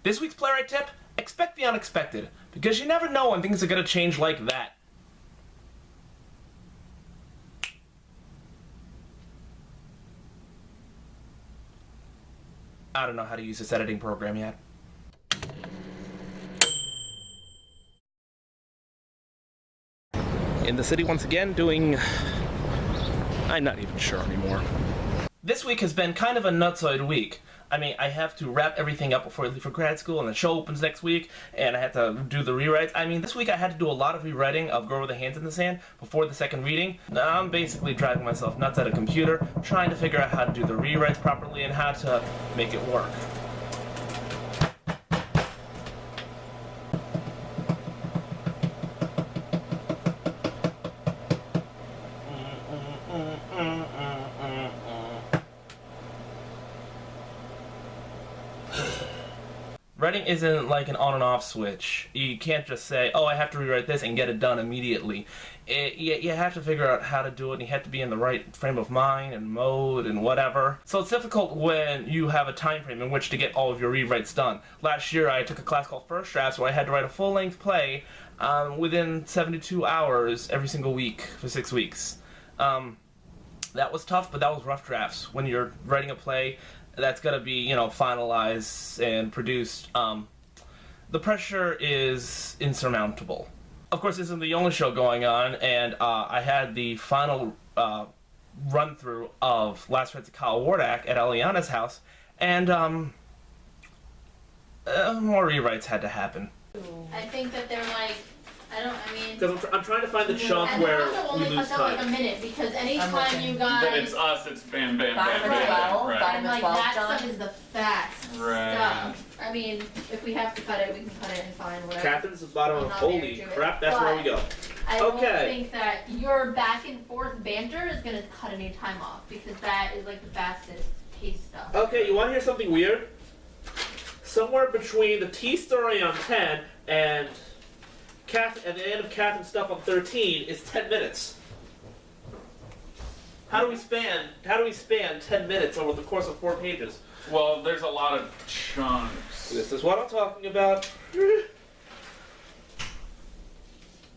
This week's Playwright tip, expect the unexpected, because you never know when things are going to change like that. I don't know how to use this editing program yet. In the city once again doing... I'm not even sure anymore. This week has been kind of a nutsoid week. I mean, I have to wrap everything up before I leave for grad school, and the show opens next week, and I have to do the rewrites. I mean, this week I had to do a lot of rewriting of Girl with the Hands in the Sand before the second reading. Now, I'm basically driving myself nuts at a computer, trying to figure out how to do the rewrites properly and how to make it work. Writing isn't like an on and off switch. You can't just say, oh, I have to rewrite this and get it done immediately. You have to figure out how to do it, and you have to be in the right frame of mind and mode and whatever. So it's difficult when you have a time frame in which to get all of your rewrites done. Last year I took a class called First Drafts where I had to write a full-length play within 72 hours every single week for 6 weeks. That was tough, but that was rough drafts. When you're writing a play that's going to be, you know, finalized and produced, the pressure is insurmountable. Of course, this isn't the only show going on, and I had the final run-through of Last Rites of Kyle Wardak at Eliana's house, and more rewrites had to happen. I think that they're like, Because I'm trying to find the chunk where we lose time. Like a minute, because anytime you guys... But it's us, it's bam, bam, bam, bam, right. right. And like that stuff is the fast Right. stuff. I mean, if we have to cut it, we can cut it and find whatever. Catherine's at the bottom of holy crap, that's where we go. I don't think that your back and forth banter is going to cut any time off, because that is like the fastest pace stuff. Okay, you want to hear something weird? Somewhere between the T story on 10 and at the end of Catherine's stuff on 13 is 10 minutes. How do we span 10 minutes over the course of 4 pages? Well, there's a lot of chunks. This is what I'm talking about.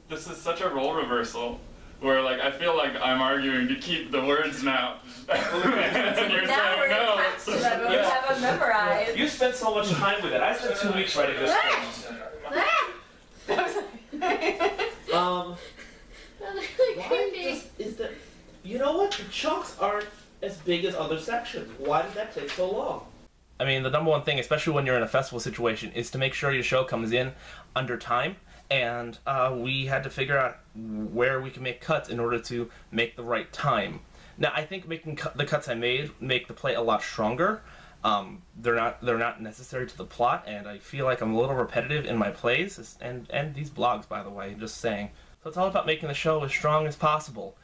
This is such a role reversal, where like I feel like I'm arguing to keep the words now. And you're now saying no. You have them memorized. You spent so much time with it. I spent 2 weeks writing this thing. You know what? The chunks aren't as big as other sections. Why did that take so long? I mean, the number one thing, especially when you're in a festival situation, is to make sure your show comes in under time. And we had to figure out where we can make cuts in order to make the right time. Now, I think making the cuts I made make the play a lot stronger. They're not necessary to the plot, and I feel like I'm a little repetitive in my plays, and these blogs, by the way, just saying. So it's all about making the show as strong as possible,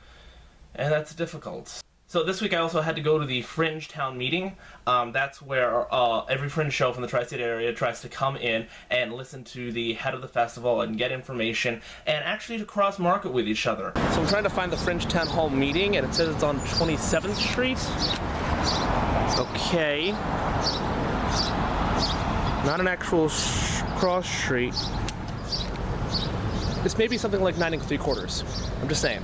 and that's difficult. So this week I also had to go to the Fringe town meeting. That's where every Fringe show from the Tri-State area tries to come in and listen to the head of the festival and get information, and actually to cross-market with each other. So I'm trying to find the Fringe town hall meeting, and it says it's on 27th Street. Okay. Not an actual cross street. This may be something like 9 3/4. I'm just saying.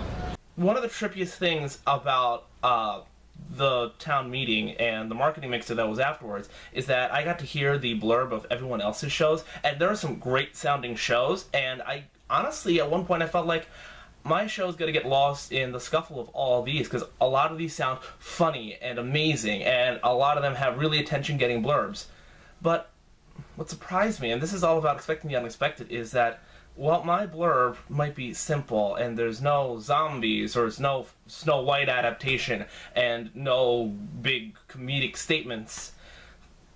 One of the trippiest things about the town meeting and the marketing mixer that was afterwards is that I got to hear the blurb of everyone else's shows, and there are some great sounding shows, and I honestly at one point I felt like my show's going to get lost in the scuffle of all of these, because a lot of these sound funny and amazing, and a lot of them have really attention-getting blurbs. But what surprised me, and this is all about expecting the unexpected, is that while my blurb might be simple, and there's no zombies, or there's no Snow White adaptation, and no big comedic statements,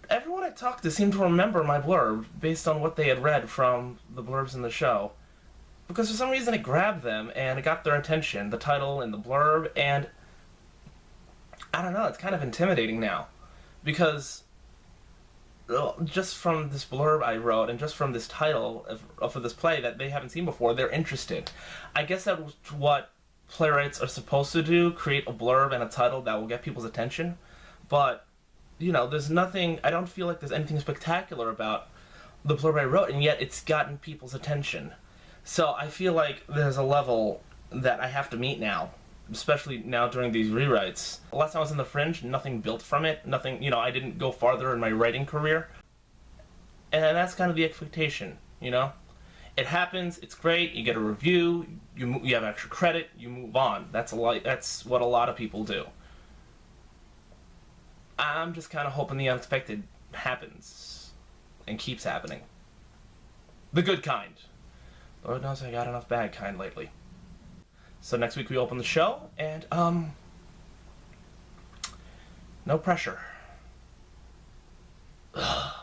everyone I talked to seemed to remember my blurb based on what they had read from the blurbs in the show. Because for some reason it grabbed them, and it got their attention, the title and the blurb, and I don't know, it's kind of intimidating now. Because just from this blurb I wrote, and just from this title for this play that they haven't seen before, they're interested. I guess that's what playwrights are supposed to do, create a blurb and a title that will get people's attention. But, you know, there's nothing, I don't feel like there's anything spectacular about the blurb I wrote, and yet it's gotten people's attention. So I feel like there's a level that I have to meet now, especially now during these rewrites. Last time I was in the Fringe, nothing built from it, nothing, I didn't go farther in my writing career. And that's kind of the expectation, It happens, it's great, you get a review, you have extra credit, you move on. That's what a lot of people do. I'm just kind of hoping the unexpected happens and keeps happening. The good kind. Lord knows I got enough bad kind lately. So next week we open the show, and, no pressure. Ugh.